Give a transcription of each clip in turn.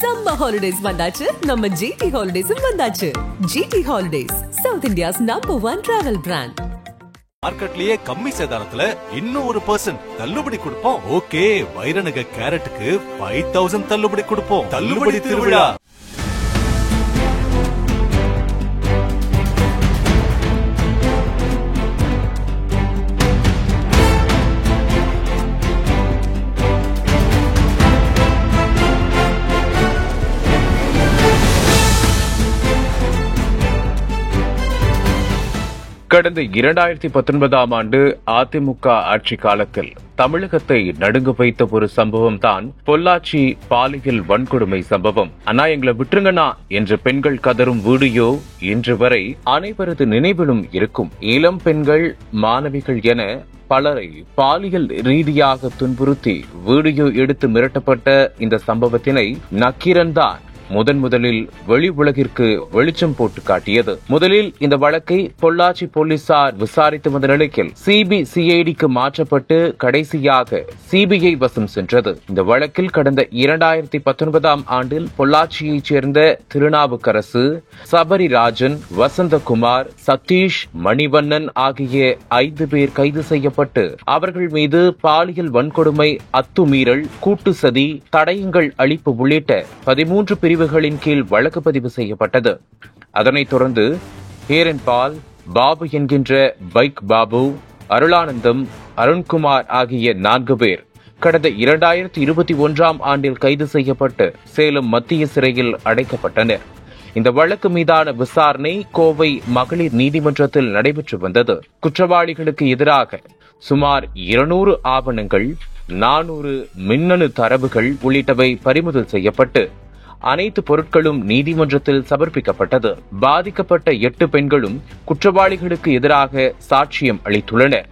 Summer holidays வந்தாச்சு, நம்ம GT ஹாலிடேஸும் வந்தாச்சு. GT holidays, South India's #1 travel brand. மார்க்கெட்லயே கம்மி சேதாரத்துல இன்னும் 1% தள்ளுபடி கொடுப்போம். ஓகே, வைரநக கேரட்டுக்கு 5000 தள்ளுபடி கொடுப்போம். தள்ளுபடி திருவிழா. கடந்த 2019ஆம் ஆண்டு அதிமுக ஆட்சி காலத்தில் தமிழகத்தை நடுங்க வைத்த ஒரு சம்பவம் தான் பொள்ளாச்சி பாலியல் வன்கொடுமை சம்பவம். அண்ணா எங்களை விட்டுருங்கண்ணா என்று பெண்கள் கதரும் வீடியோ இன்று வரை அனைவரது நினைவிலும் இருக்கும். இளம் பெண்கள், மாணவிகள் என பலரை பாலியல் ரீதியாக துன்புறுத்தி வீடியோ எடுத்து மிரட்டப்பட்ட இந்த சம்பவத்தினை நக்கீரன் தான் முதலில் வெளி உலகிற்கு வெளிச்சம் போட்டு காட்டியது. முதலில் இந்த வழக்கை பொள்ளாச்சி போலீசார் விசாரித்து வந்த நிலையில் சிபிசிஐடிக்கு மாற்றப்பட்டு கடைசியாக சிபிஐ வசம் சென்றது. இந்த வழக்கில் கடந்த 2019ஆம் ஆண்டில் பொள்ளாச்சியைச் சேர்ந்த திருநாவுக்கரசு, சபரிராஜன், வசந்தகுமார், சதீஷ், மணிவண்ணன் ஆகிய 5 பேர் கைது செய்யப்பட்டு அவர்கள் மீது பாலியல் வன்கொடுமை, அத்துமீறல், கூட்டு சதி, தடயங்கள் அளிப்பு உள்ளிட்ட 13 பிரிவுகளின் கீழ் வழக்கு பதிவு செய்யப்பட்டது. அதனைத் தொடர்ந்து ஹேரன் பால், பாபு என்கின்ற பைக் பாபு, அருளானந்தம், அருண்குமார் ஆகிய 4 பேர் கடந்த 2021ஆம் ஆண்டில் கைது செய்யப்பட்டு சேலம் மத்திய சிறையில் அடைக்கப்பட்டனர். இந்த வழக்கு மீதான விசாரணை கோவை மகளிர் நீதிமன்றத்தில் நடைபெற்று வந்தது. குற்றவாளிகளுக்கு எதிராக சுமார் 200 ஆவணங்கள், 400 மின்னணு தரவுகள் உள்ளிட்டவை பறிமுதல் செய்யப்பட்டு அனைத்து பொருட்களும் நீதிமன்றத்தில் சமர்ப்பிக்கப்பட்டது. பாதிக்கப்பட்ட 8 பெண்களும் குற்றவாளிகளுக்கு எதிராக சாட்சியம் அளித்துள்ளனர்.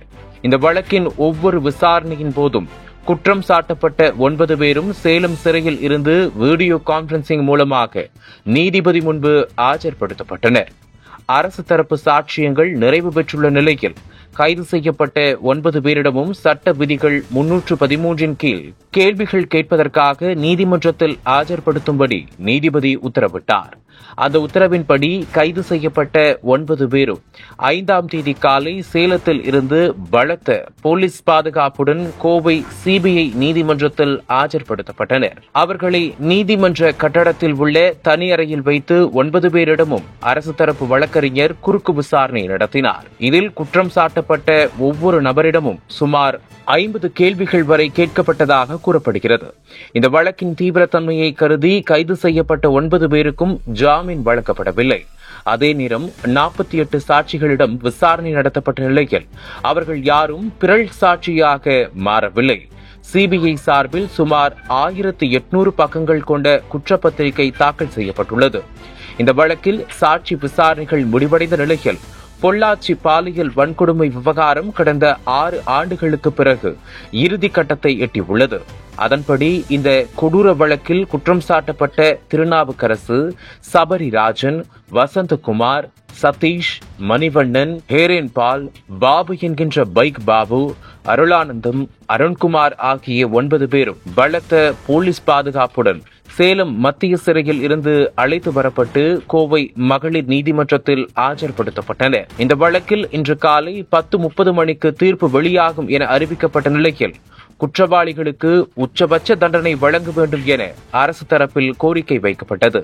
இந்த வழக்கின் ஒவ்வொரு விசாரணையின் போதும் குற்றம் சாட்டப்பட்ட 9 பேரும் சேலம் சிறையில் இருந்து வீடியோ கான்பரன்சிங் மூலமாக நீதிபதி முன்பு ஆஜர்படுத்தப்பட்டனர். அரசு தரப்பு சாட்சியங்கள் நிறைவு பெற்றுள்ள நிலையில் கைது செய்யப்பட்ட 9 பேரிடமும் சட்ட விதிகள் 313 கீழ் கேள்விகள் கேட்பதற்காக நீதிமன்றத்தில் ஆஜர்படுத்தும்படி நீதிபதி உத்தரவிட்டார். அந்த உத்தரவின்படி கைது செய்யப்பட்ட 9 பேரும் 5ஆம் தேதி காலை சேலத்தில் இருந்து பலத்த போலீஸ் பாதுகாப்புடன் கோவை சிபிஐ நீதிமன்றத்தில் ஆஜர்படுத்தப்பட்டனர். அவர்களை நீதிமன்ற கட்டடத்தில் உள்ள தனி அறையில் வைத்து 9 பேரிடமும் அரசு தரப்பு வழக்கறிஞர் குறுக்கு விசாரணை நடத்தினார். இதில் குற்றம் சாட்டப்பட்ட ஒவ்வொரு நபரிடமும் சுமார் 50 கேள்விகள் வரை கேட்கப்பட்டதாக கூறப்படுகிறது. இந்த வழக்கின் தீவிரத்தன்மையை கருதி கைது செய்யப்பட்ட 9 பேருக்கும் ஜாமீன் வழங்கப்படவில்லை. அதே நேரம் 48 சாட்சிகளிடம் விசாரணை நடத்தப்பட்ட நிலையில் அவர்கள் யாரும் பிறழ் சாட்சியாக மாறவில்லை. சிபிஐ சார்பில் சுமார் 1800 பக்கங்கள் கொண்ட குற்றப்பத்திரிகை தாக்கல் செய்யப்பட்டுள்ளது. இந்த வழக்கில் சாட்சி விசாரணைகள் முடிவடைந்த நிலையில் பொள்ளாச்சி பாலியல் வன்கொடுமை விவகாரம் கடந்த 6 ஆண்டுகளுக்கு பிறகு இறுதி கட்டத்தை எட்டியுள்ளது. அதன்படி இந்த கொடூர வழக்கில் குற்றம் சாட்டப்பட்ட திருநாவுக்கரசு, சபரிராஜன், வசந்தகுமார், சதீஷ், மணிவண்ணன், ஹேரன் பால், பாபு என்கின்ற பைக் பாபு, அருளானந்தம், அருண்குமார் ஆகிய 9 பேரும் பலத்த போலீஸ் பாதுகாப்புடன் சேலம் மத்திய சிறையில் இருந்து அழைத்து வரப்பட்டு கோவை மகளிர் நீதிமன்றத்தில் ஆஜர்படுத்தப்பட்டனர். இந்த வழக்கில் இன்று காலை 10:30 மணிக்கு தீர்ப்பு வெளியாகும் என அறிவிக்கப்பட்ட நிலையில் குற்றவாளிகளுக்கு உச்சபட்ச தண்டனை வழங்க வேண்டும் என அரசு தரப்பில் கோரிக்கை வைக்கப்பட்டது.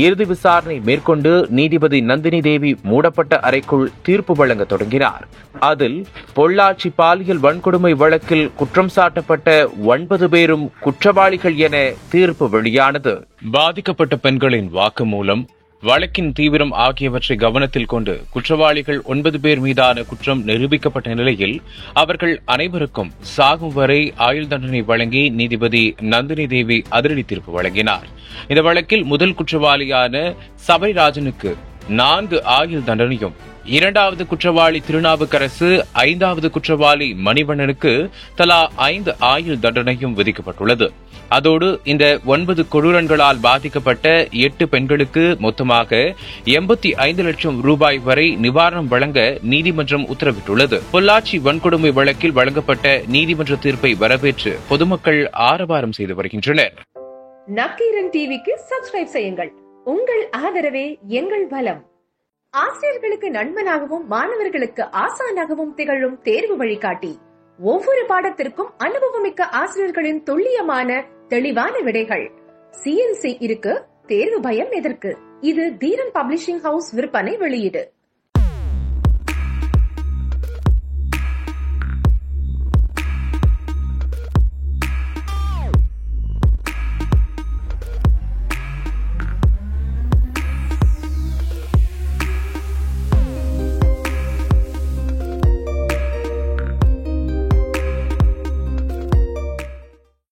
இறுதி விசாரணை மேற்கொண்டு நீதிபதி நந்தினி தேவி மூடப்பட்ட அறைக்குள் தீர்ப்பு வழங்க தொடங்கினார். அதில் பொள்ளாச்சி பாலியல் வன்கொடுமை வழக்கில் குற்றம் சாட்டப்பட்ட 9 பேரும் குற்றவாளிகள் என தீர்ப்பு வெளியானது. பாதிக்கப்பட்ட பெண்களின் வாக்குமூலம், வழக்கின் தீவிரம் ஆகியவற்றை கவனத்தில் கொண்டு குற்றவாளிகள் 9 பேர் மீதான குற்றம் நிரூபிக்கப்பட்ட நிலையில் அவர்கள் அனைவருக்கும் சாகும் வரை ஆயுள் தண்டனை வழங்கி நீதிபதி நந்தினி தேவி அதிரடி தீர்ப்பு வழங்கினார். இந்த வழக்கில் முதல் குற்றவாளியான சபரிராஜனுக்கு 4 ஆயுள் தண்டனையும், 2வது குற்றவாளி திருநாவுக்கரசு, 5வது குற்றவாளி மணிவண்ணனுக்கு தலா 5 ஆயுள் தண்டனையும் விதிக்கப்பட்டுள்ளது. அதோடு இந்த 9 கொடூரங்களால் பாதிக்கப்பட்ட 8 பெண்களுக்கு மொத்தமாக 85 லட்சம் ரூபாய் வரை நிவாரணம் வழங்க நீதிமன்றம் உத்தரவிட்டுள்ளது. பொள்ளாச்சி வன்கொடுமை வழக்கில் வழங்கப்பட்ட நீதிமன்ற தீர்ப்பை வரவேற்று பொதுமக்கள் ஆரவாரம் செய்து வருகின்றனர். நக்கீரன் டிவிக்கு சப்ஸ்கிரைப் செய்யுங்கள். உங்கள் ஆதரவே எங்கள் பலம். ஆசிரியர்களுக்கு நண்பனாகவும் மாணவர்களுக்கு ஆசானாகவும் திகழும் தேர்வு வழிகாட்டி. ஒவ்வொரு பாடத்திற்கும் அனுபவமிக்க ஆசிரியர்களின் துல்லியமான தெளிவான விடைகள். CNC இருக்கு, தேர்வு பயம் எதற்கு? இது தீரன் பப்ளிஷிங் ஹவுஸ் விற்பனை வெளியீடு.